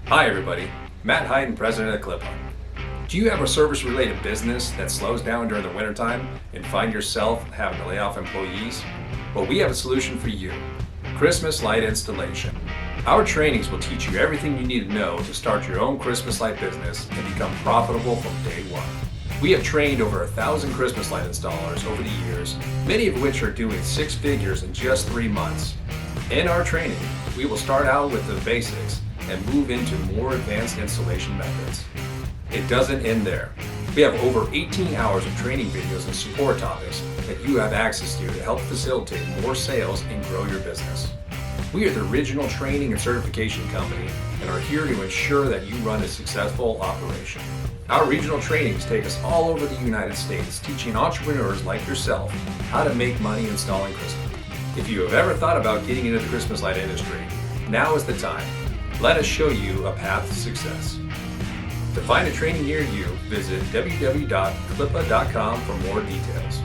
Hi everybody, Matt Hyden, President of Clipa. Do you have a service-related business that slows down during the wintertime and find yourself having to lay off employees? Well, we have a solution for you, Christmas light installation. Our trainings will teach you everything you need to know to start your own Christmas light business and become profitable from day one. We have trained over 1,000 Christmas light installers over the years, many of which are doing six figures in just 3 months. In our training, we will start out with the basics and move into more advanced installation methods. It doesn't end there. We have over 18 hours of training videos and support topics that you have access to help facilitate more sales and grow your business. We are the original training and certification company and are here to ensure that you run a successful operation. Our regional trainings take us all over the United States, teaching entrepreneurs like yourself how to make money installing Christmas. If you have ever thought about getting into the Christmas light industry, now is the time. Let us show you a path to success. To find a training near you, visit www.clipa.com for more details.